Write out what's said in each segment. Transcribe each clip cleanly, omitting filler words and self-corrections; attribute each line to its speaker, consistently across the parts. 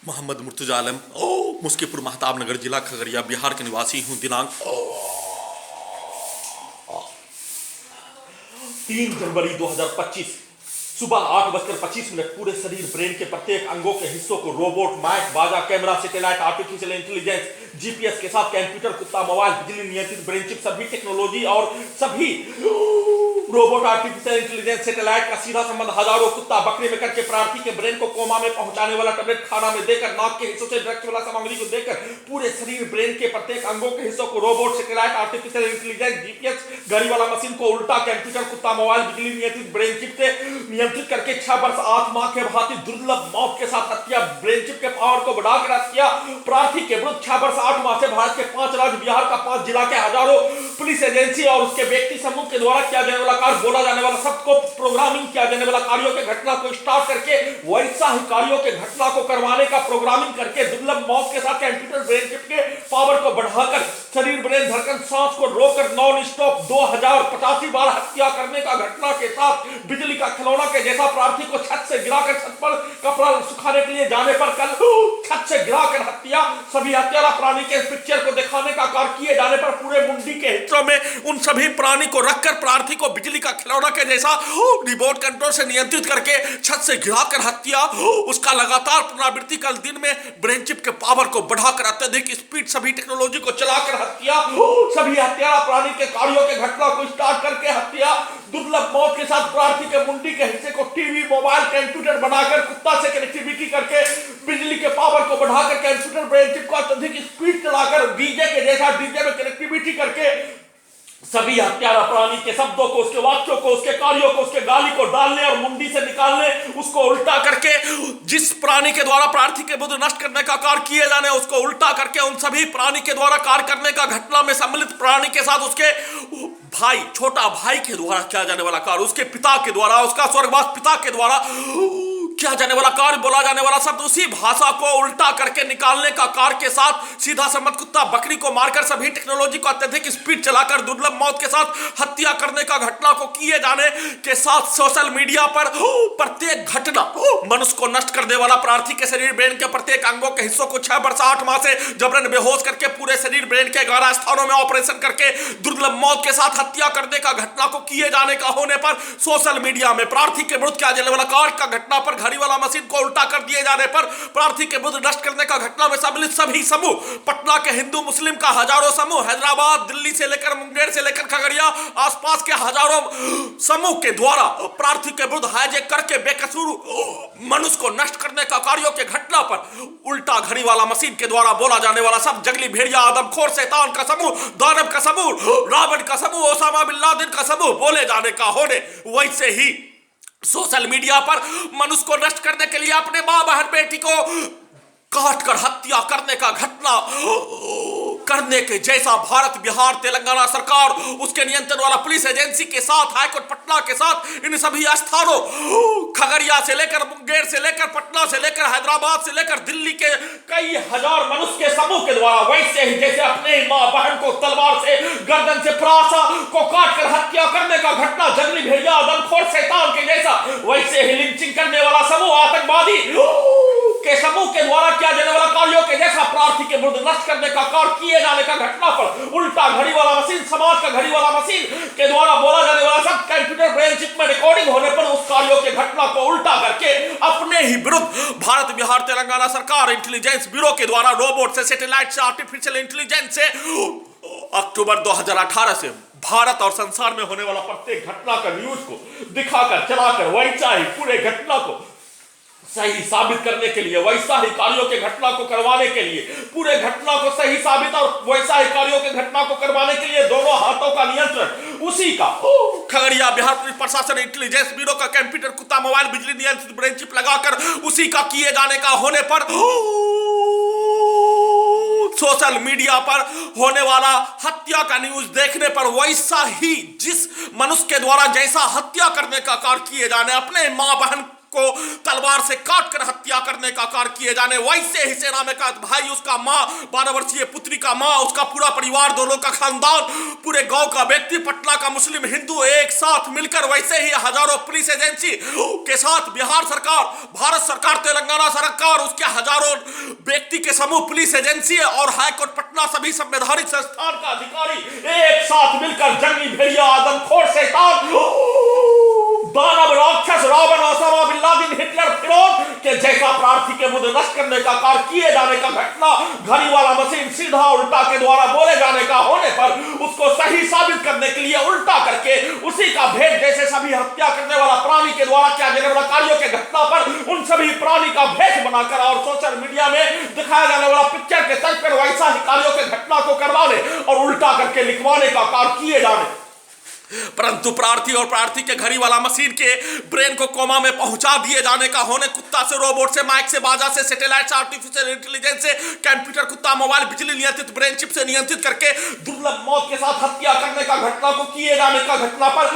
Speaker 1: मोहम्मद मुर्तजा आलम मुस्कीपुर महताब नगर जिला खगड़िया बिहार के निवासी हूँ। दिनांक 3 जनवरी 2025 सुबह 8:25 पूरे शरीर ब्रेन के प्रत्येक अंगों के हिस्सों को रोबोट, माइक, बाजा, camera, satellite, artificial intelligence, GPS के साथ कंप्यूटर, कुत्ता, मोबाइल, बिजली नियंत्रित ब्रेन चिप, सभी टेक्नोलॉजी और सभी रोबोट, आर्टिफिशियल इंटेलिजेंस, सैटेलाइट का सीधा संबंध हजारों कुत्ता बकरी में करके प्रार्थी के ब्रेन को कोमा में पहुंचाने वाला टैबलेट खाना में देकर, नाक के हिस्सों से ड्रग्स वाला सामग्री को देकर पूरे शरीर ब्रेन के प्रत्येक अंगों के हिस्सों को robot, satellite, artificial intelligence, GPS, घड़ी वाला मशीन को उल्टा कंप्यूटर, कुत्ता, मोबाइल, बिजली नियंत्रित ब्रेन चिप से नियंत्रित करके 6 वर्ष 8 माह के भांति दुर्लभ मौत के साथ हत्या, ब्रेन चिप के पावर को बढ़ाकर हत्या प्रार्थी के विरुद्ध 6 वर्ष 8 माह से भारत के 5 राज्य, बिहार का 5 जिला के हजारों पुलिस एजेंसी और उसके व्यक्ति समूह के द्वारा किया जाने वाला कार्य, बोला जाने वाला सबको प्रोग्रामिंग किया जाने वाला कार्यों के घटना को स्टार्ट करके वैसा ही कार्यों के घटना को करवाने का प्रोग्रामिंग करके दुर्लभ मौत के साथ कंप्यूटर ब्रेन चिप के पावर को बढ़ाकर शरीर ब्रेन धड़कन सांस को रोककर नॉन स्टॉप 2085 बार हत्या करने का घटना के साथ बिजली का खिलौना के जैसा प्रार्थी को छत से गिराकर छत पर कपड़ा सुखाने के लिए जाने पर कल छत से गिराकर हत्या, सभी हत्यारा प्राणी के पिक्चर को दिखाने का कार्य किए जाने पर पूरे मुंडी के हिस्सों में उन सभी प्राणी को रखकर प्रार्थी को बिजली का खिलौना के जैसा रिमोट कंट्रोल से नियंत्रित करके छत से गिराकर हत्या, उसका लगातार पुनरावृत्ति कल दिन में ब्रेन चिप के पावर को बढ़ाकर अत्यधिक स्पीड सभी टेक्नोलॉजी को चलाकर हत्या, सभी हत्यारा प्राणी के कार्यों के घटना को स्टार्ट करके हत्या, दुर्लभ मौत के साथ प्रार्थी के मुंडी के हिस्से को टीवी, मोबाइल, कंप्यूटर बनाकर कुत्ता से कनेक्टिविटी करके बिजली के पावर को बढ़ाकर कंप्यूटर ब्रेन चिप को अत्यधिक स्पीड चलाकर डीजे के जैसा डीजे में कनेक्टिविटी करके सभी हत्यारा प्राणी के शब्दों को, उसके वाक्यों को, उसके कार्यों को, उसके गाली को डालने और मुंडी से निकालने, उसको उल्टा करके जिस प्राणी के द्वारा प्रार्थी के बुद्ध नष्ट करने का कार्य किए जाने उसको उल्टा करके उन सभी प्राणी के द्वारा कार्य करने का घटना में सम्मिलित प्राणी के साथ उसके भाई, छोटा भाई के द्वारा किया जाने वाला कार्य, उसके पिता के द्वारा, उसका स्वर्गवास पिता के द्वारा किया जाने वाला कार्य, बोला जाने वाला शब्द, उसी भाषा को उल्टा करके निकालने का कार्य के साथ सीधा संबंध कुत्ता बकरी को मारकर सभी टेक्नोलॉजी को अत्यधिक स्पीड चलाकर दुर्लभ मौत के साथ हत्या करने का घटना को किए जाने के साथ सोशल मीडिया पर प्रत्येक घटना मनुष्य को नष्ट करने वाला प्रार्थी के शरीर ब्रेन के प्रत्येक अंगों के हिस्सों को 6 वर्ष 8 माह से जबरन बेहोश करके पूरे शरीर ब्रेन के 11 स्थानों में ऑपरेशन करके दुर्लभ मौत के साथ हत्या करने का घटना को किए जाने का होने पर सोशल मीडिया में प्रार्थी के विरुद्ध किया जाने वाला कार्य का घटना पर घड़ी वाला मशीन को उल्टा कर दिए जाने पर प्रार्थी के बुद्ध नष्ट करने का घटना में सम्मिलित सभी समूह, पटना के हिंदू मुस्लिम का हजारों समूह, हैदराबाद, दिल्ली से लेकर मुंगेर से लेकर खगड़िया आसपास के हजारों समूह के द्वारा प्रार्थी के विरुद्ध हाईजैक करके बेकसूर मनुष्य को नष्ट करने का कार्यों के घटना पर उल्टा घड़ी वाला मशीन के द्वारा बोला जाने वाला सब जंगली भेड़िया, आदमखोर, शैतान का समूह, दानव का समूह, रावण का समूह, ओसामा बिन लादेन का समूह बोले जाने का होने वैसे ही सोशल मीडिया पर मनुष्य को नष्ट करने के लिए अपने मां, बहन, बेटी को काट कर हत्या करने का घटना करने के जैसा भारत, बिहार, तेलंगाना सरकार, उसके नियंत्रण वाला पुलिस एजेंसी के साथ, हाईकोर्ट पटना के साथ इन सभी स्थानों खगड़िया से लेकर मुंगेर से लेकर पटना से लेकर हैदराबाद से लेकर दिल्ली के कई हजार मनुष्य के समूह के द्वारा वैसे ही जैसे अपने मां, बहन को तलवार से गर्दन से प्रासा को काट कर हत्या करने का घटना जंगली भेड़िया, आदमखोर, शैतान के जैसा वैसे ही लिंचिंग करने वाला समूह, आतंकवादी के समूह के द्वारा किया जाने वाला कार्यों के जैसा प्रार्थी के विरुद्ध नष्ट करने का कार्य किए जाने का घटना पर उल्टा घड़ी वाला मशीन, समाज का घड़ी वाला मशीन के द्वारा बोला जाने वाला सब कंप्यूटर ब्रेन चिप में रिकॉर्डिंग होने पर उस कार्यों के घटना को उल्टा करके अपने ही विरुद्ध भारत, बिहार, तेलंगाना सरकार इंटेलिजेंस ब्यूरो के द्वारा रोबोट से, सैटेलाइट से, आर्टिफिशियल इंटेलिजेंस से अक्टूबर 2018 से भारत और संसार में होने वाला प्रत्येक घटना का न्यूज को दिखाकर चलाकर वैसा ही पूरे घटना को सही साबित करने के लिए, वैसा ही कार्यों के घटना को करवाने के लिए, पूरे घटना को सही साबित और वैसा ही कार्यों के घटना को करवाने के लिए दोनों हाथों का नियंत्रण उसी का खगड़िया बिहार पुलिस प्रशासन इंटेलिजेंस ब्यूरो का कंप्यूटर, कुत्ता, मोबाइल, बिजली नियंत्रित ब्रेन चिप लगाकर उसी का किए जाने का होने पर सोशल मीडिया पर होने वाला हत्या का न्यूज देखने पर वैसा ही जिस मनुष्य के द्वारा जैसा हत्या करने का कार्य किए जाने, अपने मां, बहन को तलवार से काट कर हत्या करने का कार्य किए जाने। वैसे ही सेना में का भाई, उसका माँ, 12 वर्षीय पुत्री का माँ, उसका पूरा परिवार, दोनों का खानदान, पूरे गांव का व्यक्ति, पटना का मुस्लिम हिंदू एक साथ मिलकर वैसे ही हजारों पुलिस एजेंसी के साथ बिहार सरकार, भारत सरकार, तेलंगाना सरकार, उसके हजारों व्यक्ति के समूह, पुलिस एजेंसी और हाईकोर्ट पटना, सभी संवैधानिक संस्थान का अधिकारी एक साथ मिलकर जंगी भेड़िया, आदमखोर शैतान, दानव, राक्षस, Ravan, Osama bin Laden, Hitler, फिरौन के जैसा प्रार्थी के मुद्दे नष्ट करने का कार्य किए जाने का घटना घड़ी वाला मशीन सीधा उल्टा के द्वारा बोले जाने का होने पर उसको सही साबित करने के लिए उल्टा करके उसी का भेद, जैसे सभी हत्या करने वाला प्राणी के द्वारा किया जाने वाला कार्यों के घटना पर उन सभी प्राणी का भेष बनाकर और सोशल मीडिया में दिखाया जाने वाला पिक्चर के तर्ज पर वैसा ही कार्यों के घटना को करवाने और उल्टा करके लिखवाने का कार्य किए जाने। परंतु प्रार्थी और प्रार्थी के घड़ी वाला मशीन के ब्रेन को कोमा में पहुंचा दिए जाने का होने, कुत्ता से, रोबोट से, माइक से, बाजा से, सैटेलाइट से, आर्टिफिशियल इंटेलिजेंस से, कंप्यूटर, कुत्ता, मोबाइल, बिजली नियंत्रित ब्रेन चिप से नियंत्रित करके दुर्लभ मौत के साथ हत्या करने का घटना को किए जाने का घटना पर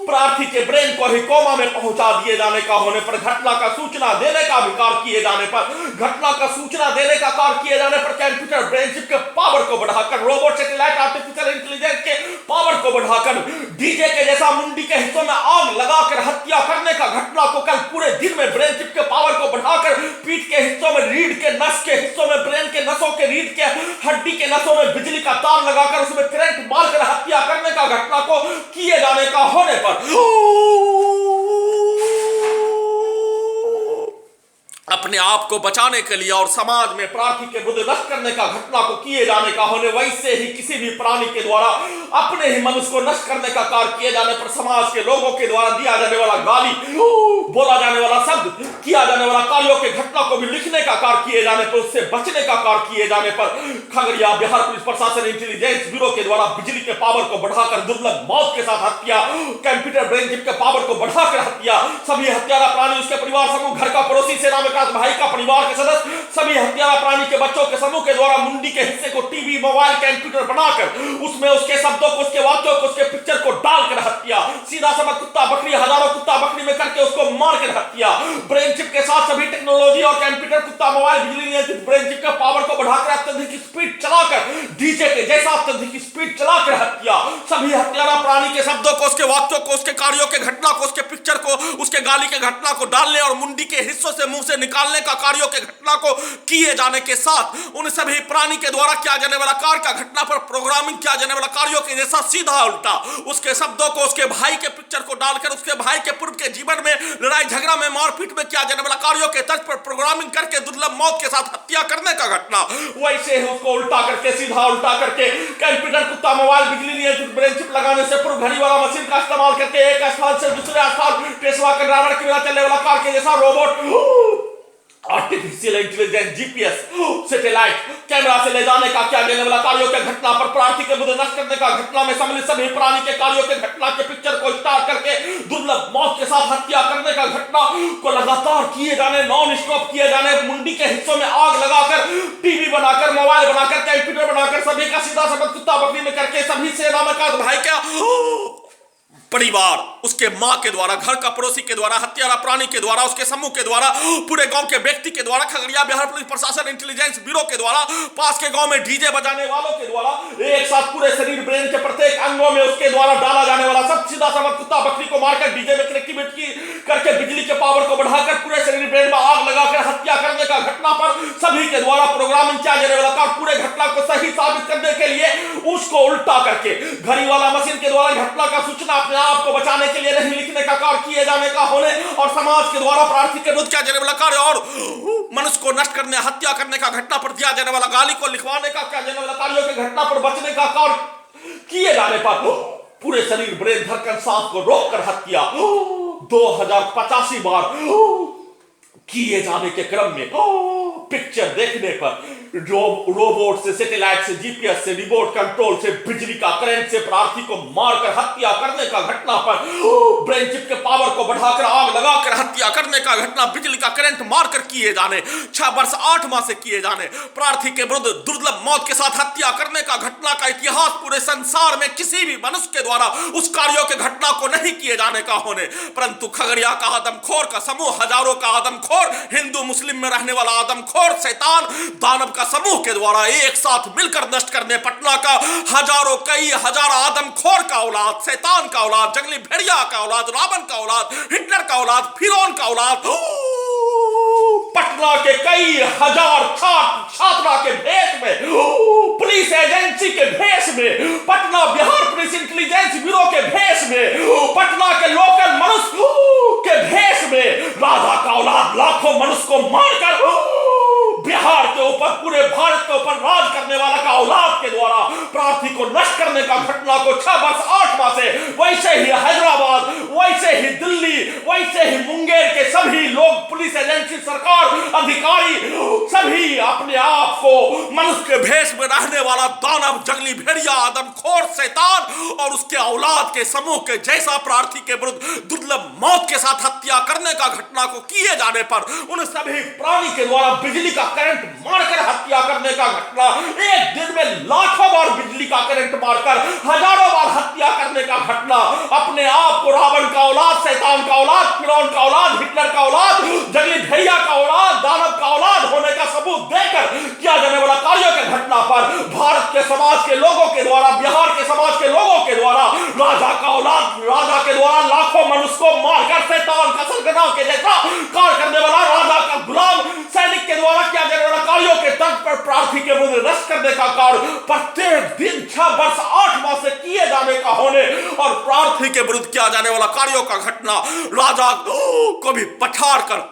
Speaker 1: प्रार्थी के ब्रेन को ही कोमा में पहुंचा दिए जाने का होने पर, घटना का सूचना देने का अधिकार किए जाने पर, घटना का सूचना देने का कार्य किए जाने पर कंप्यूटर ब्रेन चिप के पावर को बढ़ाकर, रोबोट, सैटेलाइट, आर्टिफिशियल इंटेलिजेंस के पावर को बढ़ाकर डीजे के जैसा मुंडी के हिस्सों में आग लगाकर हत्या करने का घटना को कल पूरे दिन में ब्रेन चिप के पावर को बढ़ाकर पीठ के हिस्सों में, रीढ़ के नस के हिस्सों में, ब्रेन के नसों के, रीढ़ के हड्डी के नसों में बिजली का तार लगाकर उसमें करंट मारकर हत्या करने का घटना को किए जाने का होने पर अपने आप को बचाने के लिए और समाज में प्रार्थी के बुद्ध नष्ट करने का घटना को किए जाने का होने, वैसे ही किसी भी प्राणी के द्वारा अपने ही मनुष्य को नष्ट करने का कार्य किए जाने पर समाज के लोगों के द्वारा दिया जाने वाला गाली, बोला जाने वाला शब्द, किया जाने वाला कार्यों के घटना को भी लिखने का कार्य किए जाने पर, उससे बचने का कार्य किए जाने पर खगड़िया बिहार पुलिस प्रशासन इंटेलिजेंस ब्यूरो के द्वारा बिजली के पावर को बढ़ाकर दुर्लभ मौत के साथ हत्या, कंप्यूटर ब्रेन चिप के पावर को बढ़ाकर हत्या, सभी हत्यारा प्राणी, उसके परिवार समूह, घर का पड़ोसी, सेना में भाई का परिवार के सदस्य, सभी हत्यारा प्राणी के बच्चों के समूह के द्वारा मुंडी के हिस्से को टीवी, मोबाइल, कंप्यूटर बनाकर उसमें उसके शब्दों को, उसके वाक्यों को, उसके पिक्चर को डालकर हत्या, सीधा समझ कुत्ता बकरी, हजारों कुत्ता बकरी में करके उसको मारकर हत्या, ब्रेन चिप के साथ सभी टेक्नोलॉजी और कंप्यूटर, कुत्ता, मोबाइल, बिजली नियंत्रित ब्रेन चिप के पावर को बढ़ाकर अत्यधिक स्पीड चलाकर डीजे के जैसा अत्यधिक स्पीड चलाकर हत्या, सभी हत्यारा प्राणी के शब्दों को, उसके वाक्यों को, उसके कार्यों के घटना को, उसके पिक्चर को, उसके गाली के घटना को डालने और मुंडी के हिस्सों से मुंह से निकालने का कार्यों के घटना को किए जाने के साथ उन सभी प्राणी के द्वारा किया जाने वाला कार्य का घटना पर प्रोग्रामिंग किया जाने वाला कार्यों के जैसा सीधा उल्टा उसके शब्दों को, उसके भाई के पिक्चर को डालकर उसके भाई के पूर्व के जीवन में लड़ाई झगड़ा में, मारपीट में किया जाने वाला कार्यों के तर्ज पर प्रोग्रामिंग करके दुर्लभ मौत के साथ हत्या करने का घटना, वैसे ही उसको उल्टा करके, सीधा उल्टा करके कंप्यूटर, कुत्ता, मोबाइल, बिजली नियंत्रित ब्रेन चिप लगाने से पूर्व घड़ी वाला मशीन का इस्तेमाल करके एक स्थान से दूसरे स्थान टेस्ला के ड्राइवर की बिना चलने वाला कार के जैसा robot, artificial intelligence, GPS, satellite, camera से ले जाने का किया जाने वाला कार्यों के घटना पर प्रार्थी के बुद्ध नष्ट करने का घटना में सम्मिलित सभी प्राणी के कार्यों के घटना के पिक्चर को स्टार करके दुर्लभ मौत के साथ हत्या करने का घटना को लगातार किए जाने, नॉन स्टॉप किए जाने, मुंडी के हिस्सों में आग लगाकर, टीवी बनाकर, मोबाइल बनाकर, कंप्यूटर बनाकर, सभी का सीधा सबक कुत्ता बकरी में करके सभी सेना में का भाई क्या परिवार, उसके मां के द्वारा, घर का पड़ोसी के द्वारा, हत्यारा प्राणी के द्वारा, उसके समूह के द्वारा, पूरे गांव के व्यक्ति के द्वारा, खगड़िया बिहार पुलिस प्रशासन इंटेलिजेंस ब्यूरो के द्वारा, पास के गांव में डीजे बजाने वालों के द्वारा, एक साथ पूरे शरीर, ब्रेन के प्रत्येक अंगों में उसके द्वारा डाला जाने वाला सब सीधा समझ कुत्ता बकरी को मारकर डीजे में कनेक्टिविटी करके बिजली के पावर को बढ़ाकर पूरे शरीर, ब्रेन में आग लगाकर हत्या करने का घटना पर सभी के द्वारा प्रोग्रामिंग किया जाने वाला कार्य, पूरे घटना को सही साबित करने के लिए उसको उल्टा करके घड़ी वाला मशीन के द्वारा घटना का सूचना अपने आप को बचाने के लिए नहीं लिखने का कार्य किए जाने का होने और समाज के द्वारा प्रार्थी के विरुद्ध किया जाने वाला कार्य और मनुष्य को नष्ट करने, हत्या करने का घटना पर दिया जाने वाला गाली को लिखवाने का, किया जाने वाला कार्यों के घटना पर बचने का कार्य किए जाने पर पूरे शरीर, ब्रेन, धड़कन, सांस को रोककर हत्या 2085 बार किए जाने के क्रम में पिक्चर देखने पर रोबोट से, सैटेलाइट से, जीपीएस से, रिमोट कंट्रोल से, बिजली का करंट से प्रार्थी को मारकर हत्या करने का घटना पर ब्रेन चिप के पावर को बढ़ाकर आग लगाकर हत्या करने का घटना, बिजली का करंट मारकर किए जाने, 6 वर्ष 8 माह से किए जाने, प्रार्थी के विरुद्ध दुर्लभ मौत के साथ हत्या करने का घटना का इतिहास पूरे संसार में किसी भी मनुष्य के द्वारा उस कार्यों के घटना को नहीं किए जाने का होने, परंतु खगड़िया का आदमखोर का समूह, हजारों का आदमखोर, हिंदू मुस्लिम में रहने वाला आदमखोर शैतान दानव का समूह के द्वारा एक साथ मिलकर नष्ट करने पटना का हजारों कई हजार आदमखोर का औलाद, शैतान का औलाद, जंगली भेड़िया का औलाद, रावण का औलाद, हिटलर का औलाद, फिरौन का औलाद, पटना के कई हजार छात्रा के भेष में, पुलिस एजेंसी के भेष में, Patna Bihar police intelligence bureau के भेष में, पटना के लोकल मनुष्य के भेष में राजा का औलाद लाखों मनुष्य को मारकर बिहार के ऊपर, पूरे भारत के ऊपर राज करने वाला का औलाद के द्वारा प्रार्थी को नष्ट करने का घटना को 6 वर्ष 8 माह से, वैसे ही हैदराबाद, वैसे ही दिल्ली, वैसे ही मुंगेर के सभी लोग, पुलिस एजेंसी, सरकार, अधिकारी, सभी अपने आप को मनुष्य के भेष में रहने वाला दानव, जंगली भेड़िया, आदमखोर शैतान और उसके औलाद के समूह के जैसा प्रार्थी के विरुद्ध दुर्लभ मौत के साथ हत्या करने का घटना को किए जाने पर उन सभी प्राणी के द्वारा बिजली का करंट मारकर हत्या करने का घटना, एक दिन में लाखों बार बिजली का करंट मारकर हजारों बार हत्या करने का घटना, अपने आप को रावण का औलाद, शैतान का औलाद, फिरौन का औलाद, हिटलर का औलाद, जंगली भेड़िया का औलाद, दानव का औलाद होने का सबूत देकर किया जाने वाला कार्यों के घटना पर भारत के समाज के लोगों के द्वारा, बिहार के समाज के लोगों के द्वारा राजा का औलाद, राजा के द्वारा लाखों मनुष्य को मारकर शैतान का सरगना के जैसा कार्य करने वाला राजा का गुलाम सैनिक के द्वारा किया जाने वाला कार्यों के तर्क पर प्रार्थी के विरुद्ध नष्ट करने का कार्य प्रत्येक दिन 6 वर्ष 8 माह से किए जाने का होने और प्रार्थी के विरुद्ध किया जाने वाला कार्यों का घटना राजा को भी पछाड़ कर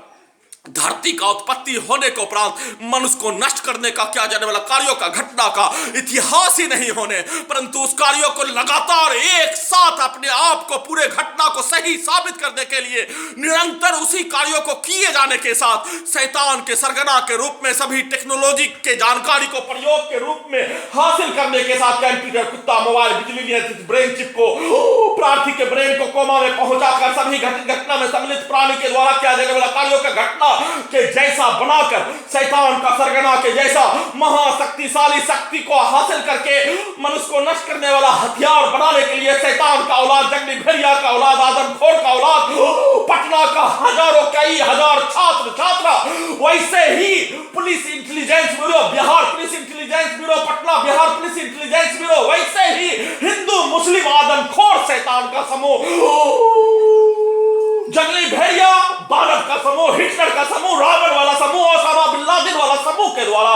Speaker 1: धरती का उत्पत्ति होने के उपरांत मनुष्य को नष्ट करने का किया जाने वाला कार्यों का घटना का इतिहास ही नहीं होने, परंतु उस कार्यों को लगातार एक साथ अपने आप को, पूरे घटना को सही साबित करने के लिए निरंतर उसी कार्यों को किए जाने के साथ शैतान के सरगना के रूप में, सभी टेक्नोलॉजी के जानकारी को प्रयोग के रूप में हासिल करने के साथ कंप्यूटर, कुत्ता, मोबाइल, बिजली नियंत्रित ब्रेन चिप को प्रार्थी के ब्रेन को कोमा में पहुंचाकर सभी घटना में सम्मिलित प्राणी के द्वारा किया जाने वाला कार्यों का घटना के जैसा बनाकर शैतान का सरगना के जैसा महाशक्तिशाली शक्ति को हासिल करके मनुष्य को नष्ट करने वाला हथियार बनाने के लिए शैतान का औलाद, जंगली भेड़िया का औलाद, आदमखोर का औलाद, पटना का हजारों कई हजार छात्र छात्रा, वैसे ही police intelligence bureau, Bihar police intelligence bureau, Patna Bihar police intelligence bureau, वैसे ही हिंदू मुस्लिम आदमखोर शैतान का समूह, जंगली भेड़िया, दानव का समूह, हिटलर का समूह, रावण वाला समूह, ओसामा बिन लादेन वाला समूह के द्वारा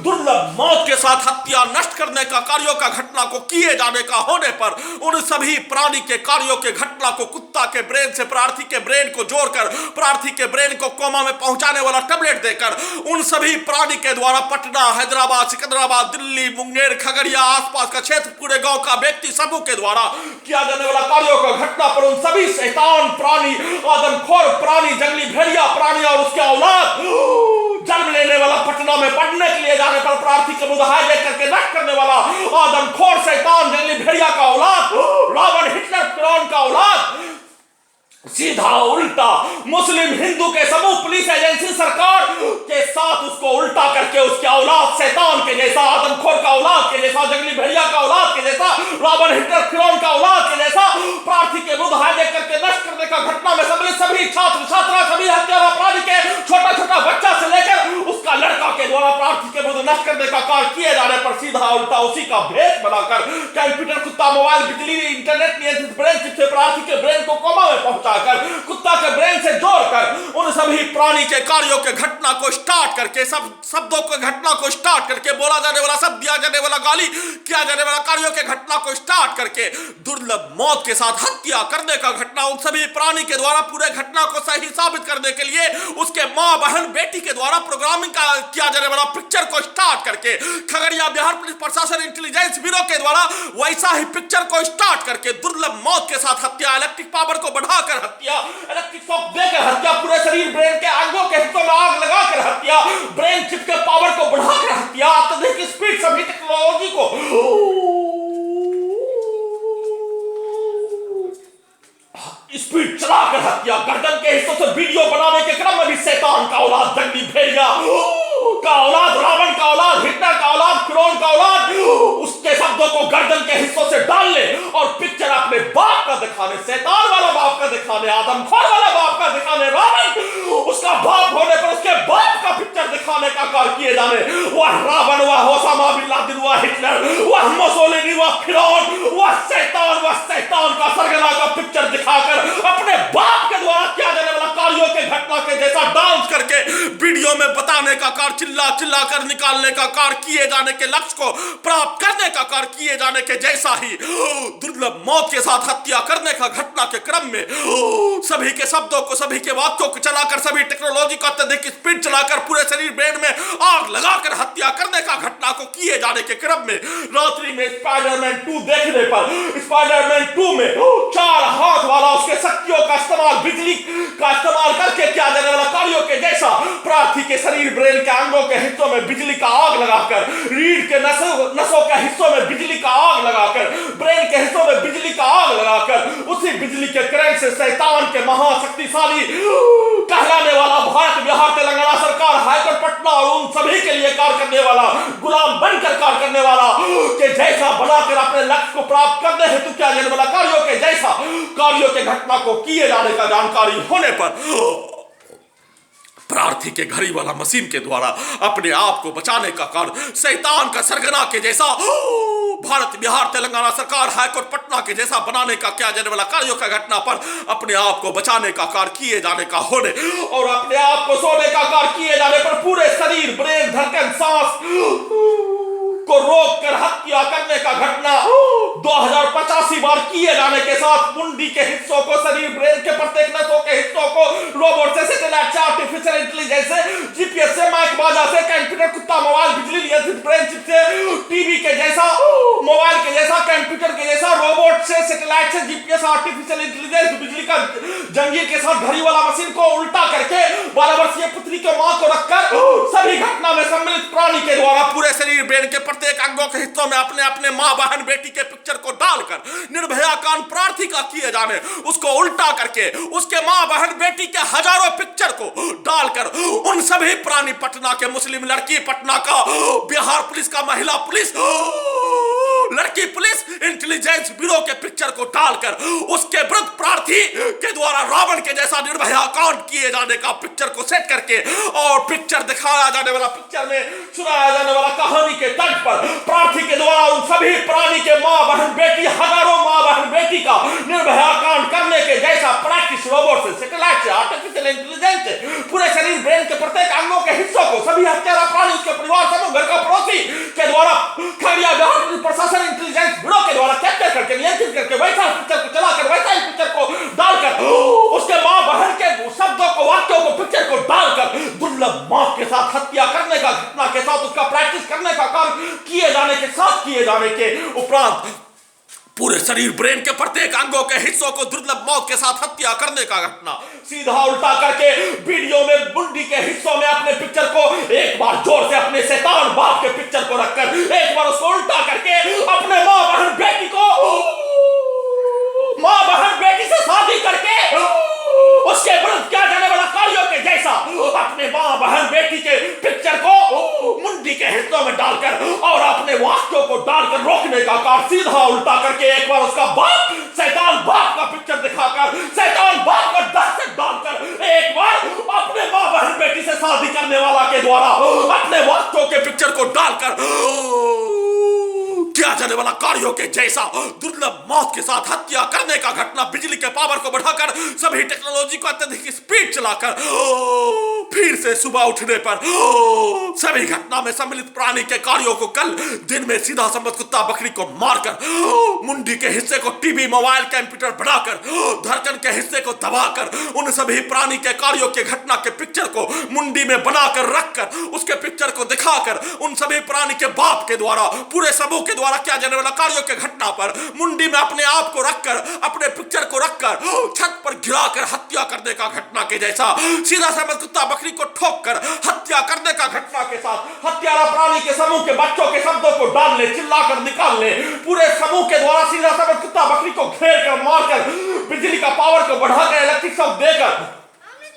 Speaker 1: दुर्लभ मौत के साथ हत्या नष्ट करने का कार्यों का घटना को किए जाने का होने पर उन सभी प्राणी के कार्यों के घटना को कुत्ता के ब्रेन से प्रार्थी के ब्रेन को जोड़कर प्रार्थी के ब्रेन को कोमा में पहुंचाने वाला टैबलेट देकर उन सभी प्राणी के द्वारा पटना, हैदराबाद, सिकंदराबाद, दिल्ली, मुंगेर, खगड़िया, आसपास का क्षेत्र, पूरे गांव का व्यक्ति समूह के द्वारा किया जाने वाला कार्यों का घटना पर उन सभी शैतान प्राणी, आदमखोर प्राणी, जंगली भेड़िया प्राणी और उसके औलाद जन्म लेने वाला पटना में पढ़ने के लिए जाने पर प्रार्थी के विरुद्ध हाईजैक करके नष्ट करने वाला आदमखोर शैतान, जंगली भेड़िया का औलाद, रावण, हिटलर, फिरौन का औलाद, सीधा उल्टा मुस्लिम हिंदू के समूह, पुलिस एजेंसी, सरकार के साथ उसको उल्टा करके उसके औलाद शैतान के जैसा, आदमखोर का औलाद के जैसा, जंगली भेड़िया का औलाद के जैसा, रावण, हिटलर, फिरौन का औलाद के जैसा प्रार्थी के विरुद्ध हाईजैक करके नष्ट करने का घटना में सम्मिलित सभी छात्र छात्रा, सभी हत्यारा प्राणी के छोटा छोटा बच्चा से लेकर उसका लड़का के द्वारा प्रार्थी के विरुद्ध नष्ट करने का कार्य किए जाने पर सीधा उल्टा उसी का भेष बनाकर कंप्यूटर, कुत्ता, मोबाइल, बिजली, इंटरनेट नियंत्रित ब्रेन चिप से प्रार्थी के ब्रेन को कोमा में पहुंचा कुत्ता के ब्रेन से जोड़कर उन सभी प्राणी के कार्यों के घटना को स्टार्ट करके, सब शब्दों के घटना को स्टार्ट करके, बोला जाने वाला शब्द, दिया जाने वाला गाली, किया जाने वाला कार्यों के घटना को स्टार्ट करके दुर्लभ मौत के साथ हत्या करने का घटना उन सभी प्राणी के द्वारा पूरे घटना को सही साबित करने के लिए उसके मां, बहन, बेटी के द्वारा प्रोग्रामिंग का किया जाने जाने वाला पिक्चर को स्टार्ट करके खगड़िया बिहार पुलिस प्रशासन इंटेलिजेंस ब्यूरो के द्वारा वैसा ही पिक्चर को स्टार्ट करके दुर्लभ मौत के साथ हत्या, इलेक्ट्रिक पावर को बढ़ाकर हत्या, इलेक्ट्रिक शॉक देकर हत्या, पूरे शरीर ब्रेन के अंगों के हिस्सों में आग लगाकर हत्या, ब्रेन चिप के पावर को बढ़ाकर हत्या, अत्यधिक स्पीड सभी टेक्नोलॉजी को स्पीड चलाकर हत्या, गर्दन के हिस्सों से वीडियो बनाने के क्रम में भी शैतान का औलाद, जंगली भेड़िया का औलाद, रावण का औलाद, हिटलर का औलाद, फिरौन का औलाद उसके शब्दों को गर्दन के हिस्सों से डालने और पिक्चर अपने बाप का दिखाने, शैतान वाला बाप का दिखाने, आदमखोर वाला बाप का दिखाने, रावण उसका बाप होने पर उसके बाप का पिक्चर दिखाने का कार्य किए जाने, वह रावण, वह ओसामा बिन लादेन, वह हिटलर, वह मुसोलिनी, वह फिरौन, वह शैतान का सरगना का पिक्चर दिखाकर अपने बाप के द्वारा किया जाने वाला कार्यों के घटना के जैसा डांस करके वीडियो में बताने का कार्य, चिल्ला चिल्ला कर निकालने का कार्य, किए जाने के लक्ष्य को प्राप्त करने का कार्य किए जाने के जैसा ही दुर्लभ मौत के साथ हत्या करने का घटना के क्रम में सभी के शब्दों को, सभी के वाक्यों को चलाकर, सभी टेक्नोलॉजी का अत्यधिक स्पीड चलाकर पूरे शरीर ब्रेन में आग लगाकर हत्या करने का घटना को किए जाने के क्रम में रात्रि में स्पाइडरमैन 2 देखने पर स्पाइडरमैन 2 में 4 हाथ वाला उसके शक्तियों का इस्तेमाल, बिजली का इस्तेमाल करके किया जाने वाला कार्यों के जैसा प्रार्थी के शरीर ब्रेन के अंगों के हिस्सों में बिजली का आग लगाकर, रीढ़ के नसों के हिस्सों में बिजली का आग लगाकर, ब्रेन के हिस्सों में बिजली का आग लगाकर उसी बिजली के करंट से शैतान के महाशक्तिशाली कहलाने वाला भारत बिहार तेलंगाना सरकार, हाईकोर्ट पटना और उन सभी के लिए कार्य करने वाला, गुलाम बनकर कार्य करने वाला के जैसा बनाकर अपने लक्ष्य को प्राप्त करने हेतु किया जाने वाला कार्यों के जैसा कार्यों के घटना को किए जाने का जानकारी होने पर प्रार्थी के घड़ी वाला मशीन के द्वारा अपने आप को बचाने का कार्य, शैतान का सरगना के जैसा भारत बिहार तेलंगाना सरकार, हाईकोर्ट पटना के जैसा बनाने का किया जाने वाला कार्यों का घटना पर अपने आप को बचाने का कार्य किए जाने का होने और अपने आप को सोने का कार्य किए जाने पर पूरे शरीर, ब्रेन, धड़कन, सांस को रोककर हत्या करने का घटना 2085 बार किए जाने के साथ मुंडी के हिस्सों को, शरीर ब्रेन के प्रत्येक नसों के हिस्सों को रोबोट से, सैटेलाइट से, आर्टिफिशियल इंटेलिजेंस से, जीपीएस से, माइक बाजा से, कंप्यूटर, कुत्ता, मोबाइल, बिजली नियंत्रित ब्रेन चिप से, टीवी के जैसा, मोबाइल के जैसा, कंप्यूटर के जैसा, रोबोट से, सैटेलाइट से, जीपीएस, आर्टिफिशियल इंटेलिजेंस, बिजली का जंजीर के साथ घड़ी वाला मशीन को उल्टा करके 12 वर्षीय पुत्री के मां को रखकर सभी घटना में सम्मिलित प्राणी के द्वारा पूरे शरीर ब्रेन के प्रत्येक अंगों के हिस्सों में अपने अपने मां, बहन, बेटी के पिक्चर को डालकर निर्भया कांड प्रार्थी का किए जाने, उसको उल्टा करके उसके मां, बहन, बेटी के हजारों पिक्चर को डालकर उन सभी प्राणी पटना के, मुस्लिम लड़की पटना का, बिहार पुलिस का, महिला पुलिस, लड़की पुलिस, इंटेलिजेंस ब्यूरो के पिक्चर को डालकर उसके विरुद्ध प्रार्थी के द्वारा रावण के जैसा निर्भया कांड किए जाने का पिक्चर को सेट करके और पिक्चर दिखाया जाने वाला, पिक्चर में सुनाया जाने वाला कहानी के तट पर प्रार्थी के द्वारा उन सभी प्राणी के मां, बहन, बेटी, हजारों मां, बहन, बेटी का निर्भया कांड करने के जैसा प्रैक्टिस रोबोट से, सैटेलाइट से, आर्टिफिशियल इंटेलिजेंस से पूरे शरीर ब्रेन के प्रत्येक अंगों के हिस्सों को सभी हत्यारा प्राणी, उसके परिवार, समूह, घर का पड़ोसी के द्वारा खगड़िया बिहार पुलिस प्रशासन इंटेलिजेंस ब्यूरो के द्वारा कैप्चर करके, नियंत्रित करके वैसा पिक्चर को चलाकर, वैसा ही पिक्चर को डालकर उसके मां, बहन के शब्दों को, वाक्यों को, पिक्चर को डालकर दुर्लभ मौत के साथ हत्या करने का घटना के साथ उसका प्रैक्टिस करने का कार्य किए जाने के उपरांत पूरे शरीर ब्रेन के प्रत्येक अंगों के हिस्सों को दुर्लभ मौत के साथ हत्या करने का घटना सीधा उल्टा करके वीडियो में मुंडी के हिस्सों में अपने पिक्चर को एक बार जोर से अपने शैतान बाप के पिक्चर को रखकर एक बार उसको उल्टा करके अपने मां, बहन, बेटी को, मां, बहन, बेटी से शादी करके उसके विरुद्ध किया जाने वाला कार्यों के जैसा अपने मां, बहन, बेटी के पिक्चर को मुंडी के हिस्सों में डालकर और अपने वाक्यों को डालकर रोकने का कार्य सीधा उल्टा करके एक बार उसका बाप, शैतान बाप का पिक्चर दिखाकर, शैतान बाप का दहशत डालकर एक बार अपने मां, बहन, बेटी से शादी करने वाला के द्वारा अपने वाक्यों के पिक्चर को डालकर किया जाने वाला कार्यों के जैसा दुर्लभ मौत के साथ हत्या करने का घटना, बिजली के पावर को बढ़ाकर सभी टेक्नोलॉजी को अत्यधिक स्पीड चलाकर फिर से सुबह उठने पर सभी घटना में सम्मिलित प्राणी के कार्यों को कल दिन में सीधा समझ कुत्ता बकरी को मारकर मुंडी के हिस्से को टीवी मोबाइल कंप्यूटर बनाकर धड़कन के हिस्से को दबाकर उन सभी प्राणी के कार्यों के घटना के पिक्चर को मुंडी में बनाकर रखकर उसके पिक्चर को दिखाकर उन सभी प्राणी के बाप के द्वारा पूरे समूह के द्वारा किया जाने वाला कार्यों के घटना पर मुंडी में अपने आप को रखकर अपने पिक्चर को रखकर छत पर गिराकर हत्या करने का घटना के जैसा सीधा समझ कुत्ता बकरी को ठोक कर हत्या करने का घटना के साथ हत्यारा प्राणी के समूह के बच्चों के शब्दों को डालने चिल्लाकर निकालने पूरे समूह के द्वारा सीधा समझ कुत्ता बकरी को घेर कर मारकर बिजली का पावर को बढ़ाकर इलेक्ट्रिक शॉक देकर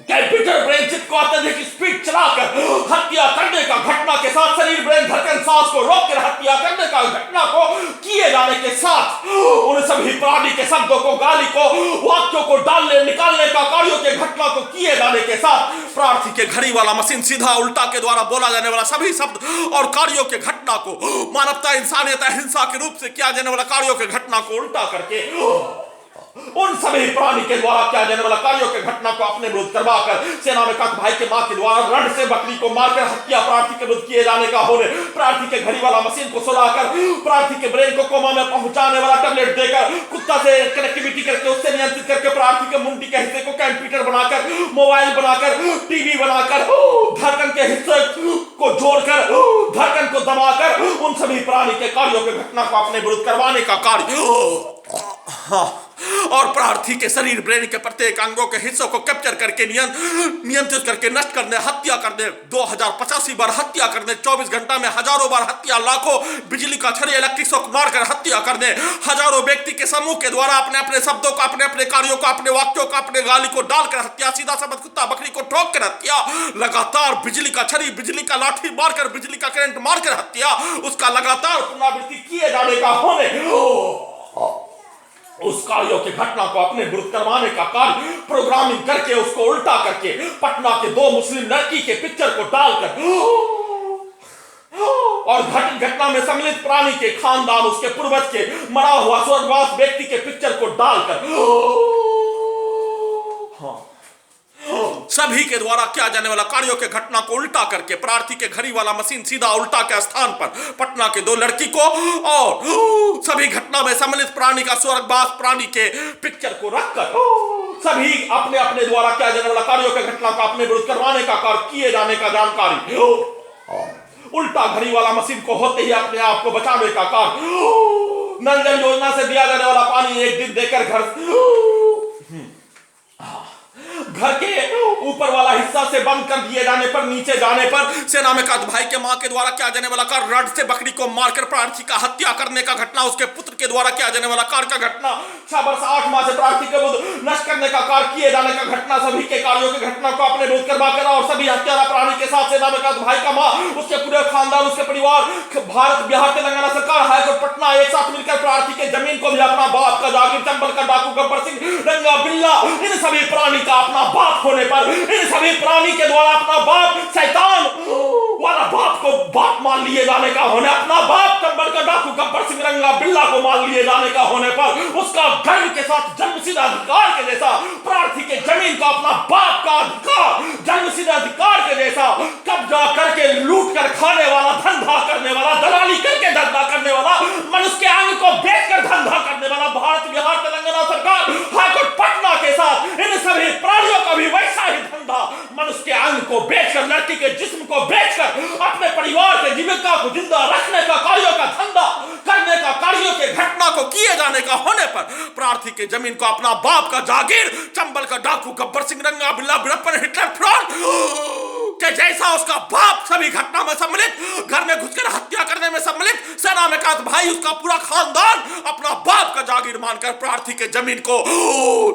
Speaker 1: कंप्यूटर ब्रेन चिप को अत्यधिक स्पीड चलाकर हत्या करने का घटना के साथ शरीर ब्रेन धड़कन सांस को रोककर हत्या करने का घटना को किए जाने के साथ उन सभी प्राणी के शब्दों को गाली को वाक्यों को डालने निकालने का कार्यों के घटना को किए जाने के साथ प्रार्थी के घड़ी वाला मशीन सीधा उल्टा के द्वारा बोला जाने वाला सभी शब्द और कार्यों के घटना को मानवता इंसानियत अहिंसा के रूप से किया जाने वाला कार्यों के घटना को उल्टा करके उन सभी प्राणी के द्वारा किया जाने वाला कार्यों के घटना को अपने विरुद्ध करवाकर सेना में काक भाई के मां के द्वारा रड से बकरी को मारकर हत्या प्रार्थी के विरुद्ध किए जाने का होने प्रार्थी के घड़ी वाला मशीन को सुलाकर प्रार्थी के ब्रेन को कोमा में पहुंचाने वाला टैबलेट देकर कुत्ता से कनेक्टिविटी करके उससे नियंत्रित करके प्रार्थी के मुंडी के हिस्से को कंप्यूटर बनाकर मोबाइल बनाकर टीवी बनाकर धड़कन के हिस्से को जोड़कर धड़कन को दबाकर उन सभी प्राणी के कार्यों के घटना को अपने विरुद्ध करवाने का कार्य और प्रार्थी के शरीर ब्रेन के प्रत्येक अंगों के हिस्सों को कैप्चर करके नियंत्रित करके नष्ट करने हत्या करने 2085 बार हत्या करने 24 घंटा में हजारों बार हत्या लाखों बिजली का छड़ी इलेक्ट्रिक शॉक मारकर हत्या करने हजारों व्यक्ति के समूह के द्वारा अपने अपने शब्दों को अपने अपने कार्यों को अपने वाक्यों को अपने गाली को डालकर हत्या सीधा समझ कुत्ता बकरी को ठोक कर हत्या लगातार बिजली का छड़ी बिजली का लाठी मारकर बिजली का करंट मारकर हत्या उसका लगातार पुनरावृत्ति किए जाने का होने उस कार्यों के घटना को अपने विरुद्ध करवाने का कार्य प्रोग्रामिंग करके उसको उल्टा करके पटना के 2 मुस्लिम लड़की के पिक्चर को डालकर और घटना में सम्मिलित प्राणी के खानदान उसके पूर्वज के मरा हुआ स्वर्गवास व्यक्ति के पिक्चर को डालकर सभी के द्वारा किया जाने वाला कार्यों के घटना को उल्टा करके प्रार्थी के घड़ी वाला मशीन सीधा उल्टा के स्थान पर पटना के 2 लड़की को और सभी घटना में सम्मिलित प्राणी का स्वर्गवास प्राणी के पिक्चर को रखकर सभी अपने अपने द्वारा किया जाने वाला कार्यों के घटना को अपने विरुद्ध करवाने का कार्य किए जाने का जानकारी उल्टा घड़ी वाला मशीन को होते ही अपने आप को बचाने का कार्य नल जल योजना से दिया जाने वाला पानी एक दिन देकर घर के ऊपर वाला हिस्सा से बंद कर दिए जाने पर नीचे जाने पर सेना में कात भाई के मां के द्वारा किया जाने वाला कार्य रड से बकरी को मारकर प्रार्थी का हत्या करने का घटना उसके पुत्र के द्वारा किया जाने वाला कार्य का घटना 6 वर्ष 8 माह से प्रार्थी के विरुद्ध नष्ट करने का कार्य किए जाने का घटना सभी के कार्यों की घटना को अपने विरुद्ध करवा कर और सभी हत्यारा प्राणी के साथ सेना में कात भाई का मां उसके पूरे खानदान उसके परिवार भारत बिहार तेलंगाना सरकार हाईकोर्ट पटना एक साथ मिलकर प्रार्थी के जमीन को भी अपना बाप का जागीर चंबल का डाकू गब्बर सिंह रंगा बिल्ला इन सभी प्राणी का अपना बाप होने पर इन सभी प्राणी के द्वारा अपना बाप शैतान वाला बाप को बाप मान लिए जाने का होने अपना बाप चंबल का डाकू गब्बर सिंह रंगा बिल्ला को मान लिए जाने का होने पर उसका गर्व के साथ जन्मसिद्ध अधिकार के जैसा प्रार्थी के जमीन का अपना बाप का अधिकार जन्मसिद्ध अधिकार के जैसा कब्जा करके लूट कर खाने वाला धंधा करने वाला दलाली करके धंधा करने वाला मनुष्य के अंग को बेचकर धंधा करने वाला भारत बिहार तेलंगाना सरकार हाईकोर्ट पटना के साथ इन सभी प्राणियों का भी वैसा ही धंधा मनुष्य के अंग को बेचकर लड़की के जिस्म को बेचकर अपने परिवार के जीविका को जिंदा रखने का कार्यों का धंधा करने का कार्यों के घटना को किए जाने का होने पर प्रार्थी के जमीन को अपना बाप का जागीर चंबल का डाकू गब्बर सिंह रंगा बिल्ला बिरप्पन हिटलर फ्रॉड के जैसा उसका बाप सभी घटना में सम्मिलित घर में घुसकर हत्या करने में सम्मिलित सेना में कात भाई उसका पूरा खानदान अपना बाप का जागीर मानकर प्रार्थी के जमीन को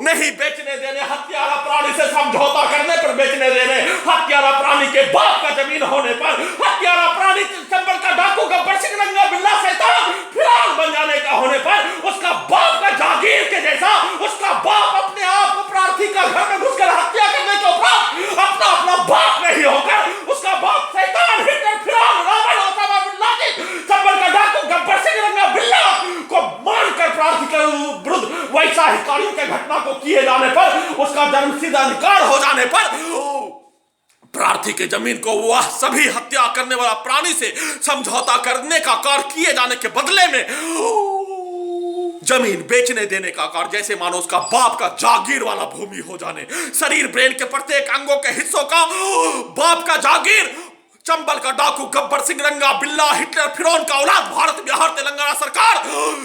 Speaker 1: नहीं बेचने देने हत्यारा प्राणी से समझौता करने पर बेचने देने हत्यारा प्राणी के बाप का जमीन होने पर हत्यारा प्राणी चंबल का डाकू गब्बर सिंह रंगा बिल्ला शैतान फिलहाल बन जाने का होने पर उसका बाप का जागीर के जैसा उसका बाप अपने आप को प्रार्थी का घर में घुसकर हत्या करने के उपरांत अपना अपना बाप नहीं होकर उसका बाप शैतान हिटलर फिरौन Ravan Osama bin Laden Chambal का डाकू गब्बर सिंह रंगा बिल्ला के घटना को किए जाने पर, उसका जन्मसिद्ध अधिकार हो जाने पर प्रार्थी के जमीन को वह सभी हत्या करने वाला प्राणी से समझौता करने का कार्य किए जाने के बदले में जमीन बेचने देने का कार्य, जैसे मानो उसका बाप का जागीर वाला भूमि हो जाने। शरीर ब्रेन के प्रत्येक अंगों के हिस्सों का बाप का जागीर, चंबल का डाकू, गब्बर सिंह, रंगा बिल्ला, हिटलर, फिरौन का औलाद, भारत, बिहार, तेलंगाना सरकार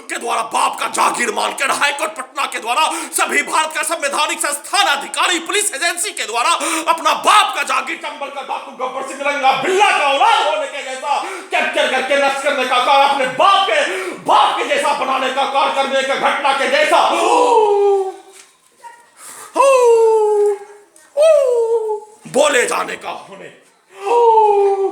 Speaker 1: के द्वारा बाप का जागीर मानकर हाईकोर्ट पटना के द्वारा सभी भारत का संवैधानिक संस्थान, अधिकारी, पुलिस एजेंसी के द्वारा अपना बाप का जागीर, चंबल का डाकू, गब्बर सिंह, रंगा बिल्ला का औलाद होने के जैसा कैप्चर करके नष्ट करने का कार्य, अपने बाप के जैसा बनाने का कार्य करने का घटना के जैसा बोले जाने का होने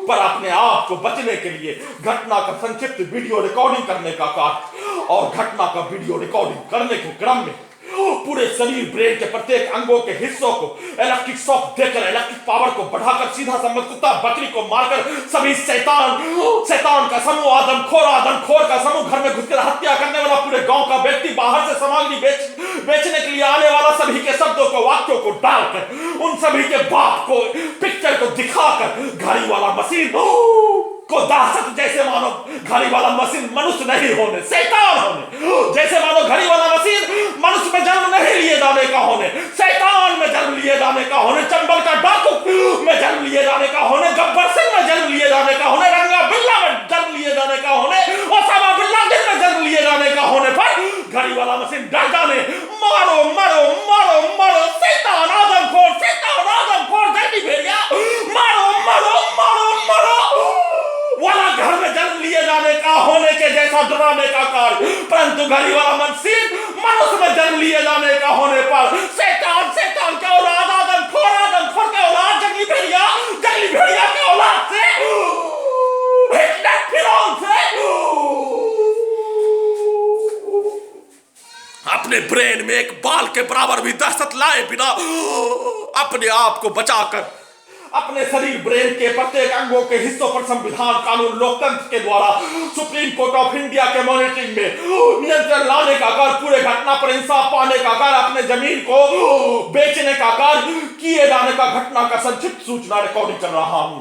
Speaker 1: पर अपने आप को बचने के लिए घटना का संक्षिप्त वीडियो रिकॉर्डिंग करने का कार्य और घटना का वीडियो रिकॉर्डिंग करने के क्रम में पूरे शरीर ब्रेन के प्रत्येक अंगों के हिस्सों को इलेक्ट्रिक शॉक देकर, इलेक्ट्रिक पावर को बढ़ाकर सीधा सम्मत कुत्ता बकरी को मारकर सभी शैतान का समूह, आदमखोर का समूह, घर में घुसकर हत्या करने वाला पूरे गांव का व्यक्ति, बाहर से सामग्री बेचने के लिए आने वाला, सभी के शब्दों को, वाक्यों को डालकर उन सभी के बाप को पिक्चर को दिखाकर घड़ी वाला मशीन को दासत, जैसे मानो घड़ी वाला मशीन मनुष्य नहीं होने, शैतान होने, जैसे मानो घड़ी वाला मशीन मनुष्य में जन्म नहीं लिए जाने का होने, शैतान में जन्म लिए जाने का होने, चंबल का डाकू में जन्म लिए जाने का होने, गब्बर सिंह में जन्म लिए जाने का होने, रंगा बिल्ला में जन्म लिए जाने का होने, ओसामा बिन लादेन में जन्म लिए जाने का होने पर घड़ी वाला मशीन डर जाने, मारो मारो मारो मारो, शैतान आदमखोर जल्दी भेड़िया, मारो मारो मारो मारो वाला घर में जन्म लिए जाने का होने के जैसा डराने का कार्य, परंतु घड़ी वाला मशीन मनुष्य में जन्म लिए जाने का होने पर शैतान के औलाद, आदमखोर के औलाद, जंगली भेड़िया के औलाद से, हिटलर, फिरौन से अपने ब्रेन में एक बाल के बराबर भी दहशत लाए बिना अपने आप को बचाकर अपने शरीर ब्रेन के प्रत्येक अंगों के हिस्सों पर संविधान, कानून, लोकतंत्र के द्वारा सुप्रीम कोर्ट ऑफ इंडिया के मॉनिटरिंग में नियंत्रण लाने का कार्य, पूरे घटना पर इंसाफ पाने का कार्य, अपने जमीन को बेचने का कार्य किए जाने का घटना का संक्षिप्त सूचना रिकॉर्डिंग कर रहा हूं।